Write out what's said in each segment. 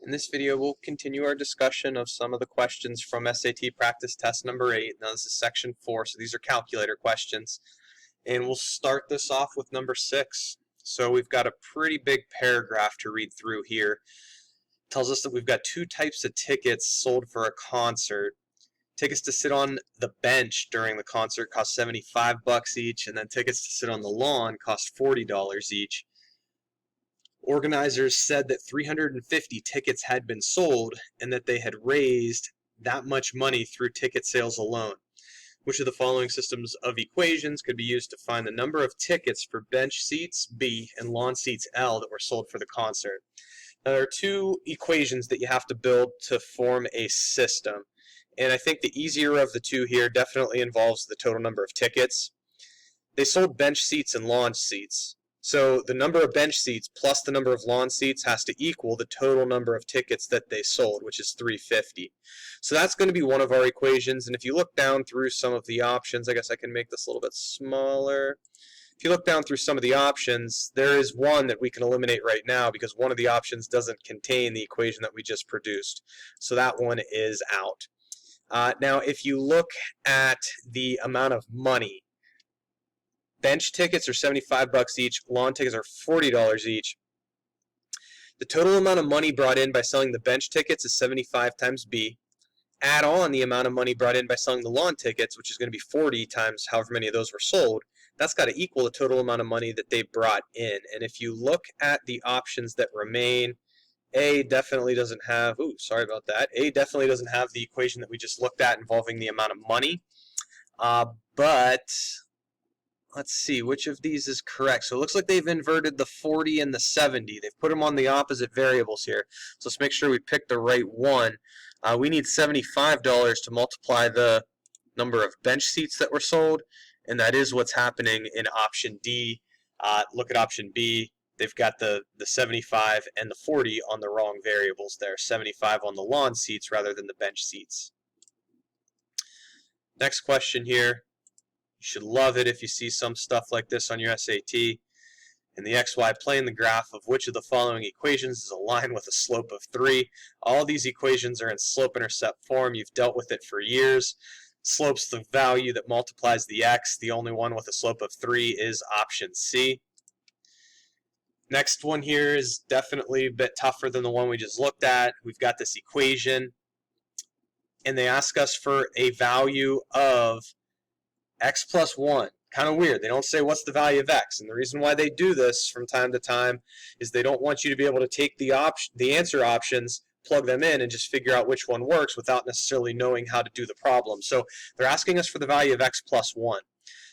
In this video, we'll continue our discussion of some of the questions from SAT practice test number 8. Now this is section 4, so these are calculator questions. And we'll start this off with number 6. So we've got a pretty big paragraph to read through here. It tells us that we've got two types of tickets sold for a concert. Tickets to sit on the bench during the concert cost $75 each, and then tickets to sit on the lawn cost $40 each. Organizers said that 350 tickets had been sold and that they had raised that much money through ticket sales alone. Which of the following systems of equations could be used to find the number of tickets for bench seats B and lawn seats L that were sold for the concert? Now, there are two equations that you have to build to form a system. And I think the easier of the two here definitely involves the total number of tickets. They sold bench seats and lawn seats. So the number of bench seats plus the number of lawn seats has to equal the total number of tickets that they sold, which is 350. So that's going to be one of our equations. And if you look down through some of the options, I guess I can make this a little bit smaller. If you look down through some of the options, there is one that we can eliminate right now because one of the options doesn't contain the equation that we just produced. So that one is out. Now, if you look at the amount of money, bench tickets are $75 each, lawn tickets are $40 each. The total amount of money brought in by selling the bench tickets is 75 times B. Add on the amount of money brought in by selling the lawn tickets, which is going to be 40 times however many of those were sold. That's got to equal the total amount of money that they brought in. And if you look at the options that remain, A definitely doesn't have, A definitely doesn't have the equation that we just looked at involving the amount of money. But let's see, which of these is correct? So it looks like they've inverted the 40 and the 70. They've put them on the opposite variables here. So let's make sure we pick the right one. We need $75 to multiply the number of bench seats that were sold, and that is what's happening in option D. Look at option B. They've got the 75 and the 40 on the wrong variables there. 75 on the lawn seats rather than the bench seats. Next question here. You should love it if you see some stuff like this on your SAT. In the XY plane, the graph of which of the following equations is a line with a slope of 3. All these equations are in slope-intercept form. You've dealt with it for years. Slope's the value that multiplies the x. The only one with a slope of 3 is option C. Next one here is definitely a bit tougher than the one we just looked at. We've got this equation, and they ask us for a value of x plus 1. Kind of weird. They don't say what's the value of x. And the reason why they do this from time to time is they don't want you to be able to take the answer options, plug them in, and just figure out which one works without necessarily knowing how to do the problem. So they're asking us for the value of x plus 1.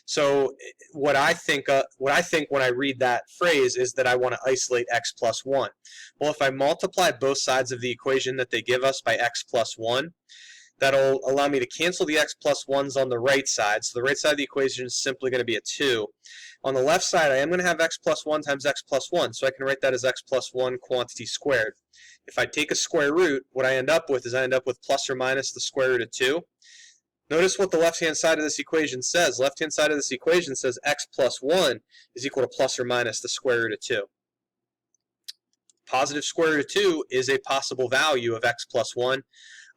So what I think when I read that phrase is that I want to isolate x plus 1. Well, if I multiply both sides of the equation that they give us by x plus 1, that'll allow me to cancel the x plus 1's on the right side. So the right side of the equation is simply going to be a 2. On the left side, I am going to have x plus 1 times x plus 1. So I can write that as x plus 1 quantity squared. If I take a square root, what I end up with is plus or minus the square root of 2. Notice what the left-hand side of this equation says. Left-hand side of this equation says x plus 1 is equal to plus or minus the square root of 2. Positive square root of 2 is a possible value of x plus 1.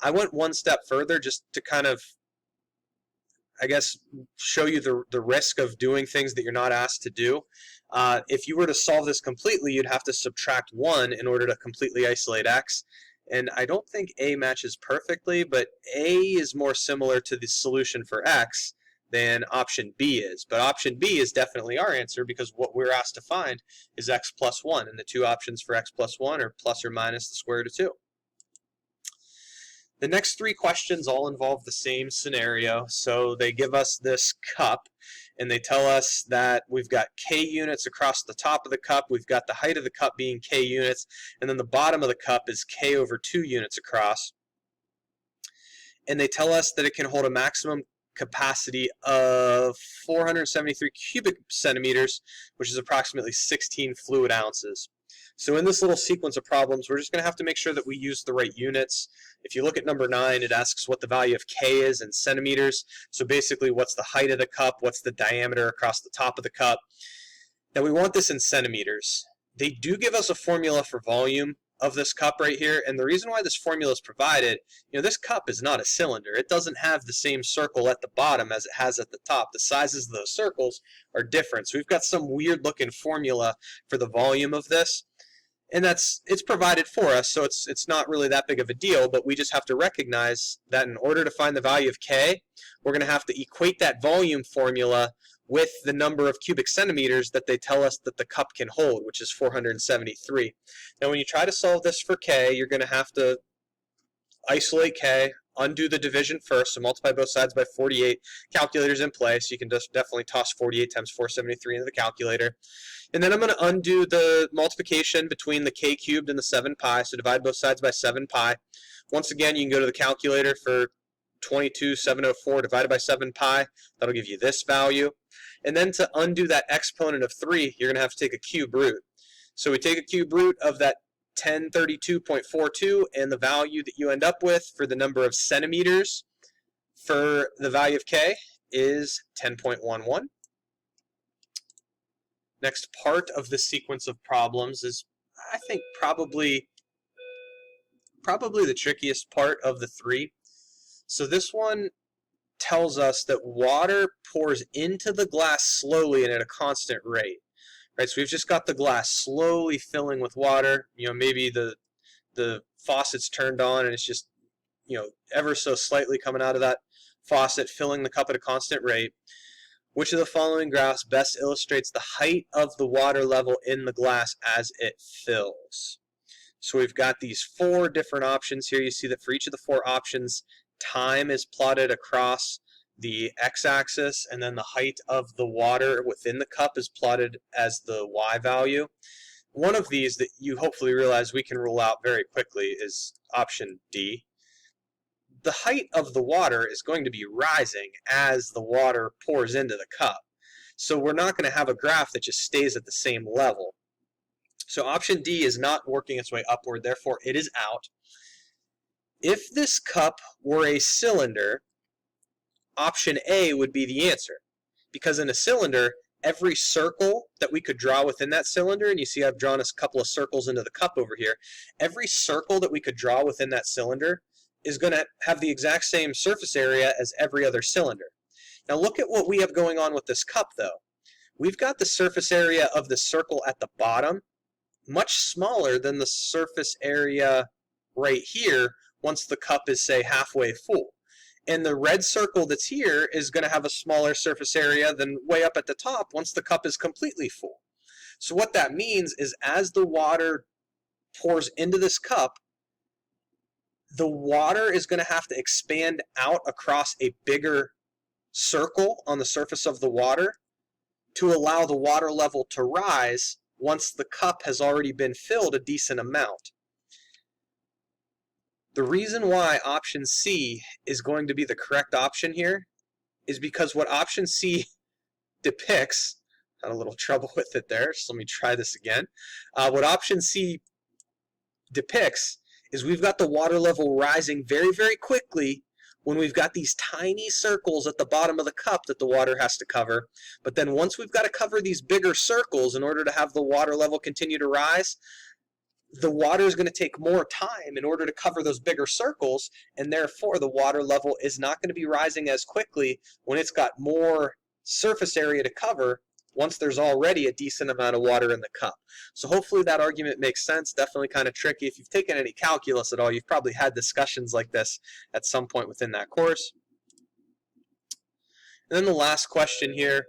I went one step further just to kind of, I guess, show you the risk of doing things that you're not asked to do. If you were to solve this completely, you'd have to subtract 1 in order to completely isolate x. And I don't think A matches perfectly, but A is more similar to the solution for x than option B is. But option B is definitely our answer because what we're asked to find is x plus 1. And the two options for x plus 1 are plus or minus the square root of 2. The next three questions all involve the same scenario. So they give us this cup, and they tell us that we've got K units across the top of the cup. We've got the height of the cup being K units, and then the bottom of the cup is K over 2 units across. And they tell us that it can hold a maximum capacity of 473 cubic centimeters, which is approximately 16 fluid ounces. So in this little sequence of problems, we're just going to have to make sure that we use the right units. If you look at number 9, it asks what the value of K is in centimeters. So basically, what's the height of the cup? What's the diameter across the top of the cup? Now we want this in centimeters. They do give us a formula for volume, of this cup right here, and the reason why this formula is provided, this cup is not a cylinder. It doesn't have the same circle at the bottom as it has at the top. The sizes of those circles are different. So we've got some weird looking formula for the volume of this, and it's provided for us, so it's not really that big of a deal, but we just have to recognize that in order to find the value of K, we're going to have to equate that volume formula with the number of cubic centimeters that they tell us that the cup can hold, which is 473. Now when you try to solve this for K, you're going to have to isolate K, undo the division first, so multiply both sides by 48. Calculator's in place. You can just definitely toss 48 times 473 into the calculator. And then I'm going to undo the multiplication between the K cubed and the 7 pi, so divide both sides by 7 pi. Once again, you can go to the calculator for 22,704 divided by 7 pi. That'll give you this value. And then to undo that exponent of 3, you're going to have to take a cube root. So we take a cube root of that 1032.42, and the value that you end up with for the number of centimeters for the value of K is 10.11. Next part of the sequence of problems is, I think, probably the trickiest part of the three. So this one tells us that water pours into the glass slowly and at a constant rate. Right, so we've just got the glass slowly filling with water. Maybe the faucet's turned on and it's just, ever so slightly coming out of that faucet, filling the cup at a constant rate. Which of the following graphs best illustrates the height of the water level in the glass as it fills? So we've got these 4 different options here. You see that for each of the 4 options, time is plotted across the x-axis, and then the height of the water within the cup is plotted as the y value. One of these that you hopefully realize we can rule out very quickly is option D. The height of the water is going to be rising as the water pours into the cup. So we're not going to have a graph that just stays at the same level. So option D is not working its way upward, therefore it is out. If this cup were a cylinder, option A would be the answer, because in a cylinder, every circle that we could draw within that cylinder, and you see I've drawn a couple of circles into the cup over here, every circle that we could draw within that cylinder is going to have the exact same surface area as every other cylinder. Now look at what we have going on with this cup though. We've got the surface area of the circle at the bottom much smaller than the surface area right here once the cup is, say, halfway full. And the red circle that's here is going to have a smaller surface area than way up at the top once the cup is completely full. So what that means is as the water pours into this cup, the water is going to have to expand out across a bigger circle on the surface of the water to allow the water level to rise once the cup has already been filled a decent amount. The reason why option C is going to be the correct option here is because what option C depicts, had a little trouble with it there, so let me try this again. What option C depicts is we've got the water level rising very, very quickly when we've got these tiny circles at the bottom of the cup that the water has to cover. But then once we've got to cover these bigger circles in order to have the water level continue to rise, the water is going to take more time in order to cover those bigger circles, and therefore the water level is not going to be rising as quickly when it's got more surface area to cover once there's already a decent amount of water in the cup. So hopefully that argument makes sense. Definitely kind of tricky. If you've taken any calculus at all, you've probably had discussions like this at some point within that course. And then the last question here,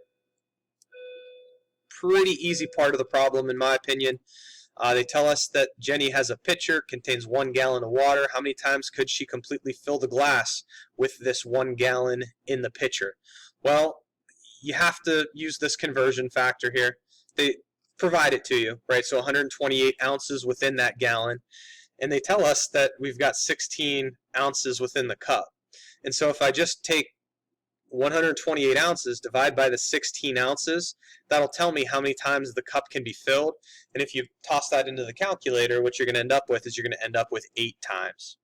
pretty easy part of the problem in my opinion. They tell us that Jenny has a pitcher, contains 1 gallon of water. How many times could she completely fill the glass with this 1 gallon in the pitcher? Well, you have to use this conversion factor here. They provide it to you, right? So 128 ounces within that gallon. And they tell us that we've got 16 ounces within the cup. And so if I just take 128 ounces, divide by the 16 ounces, that'll tell me how many times the cup can be filled. And if you toss that into the calculator, what you're going to end up with is you're going to end up with 8 times.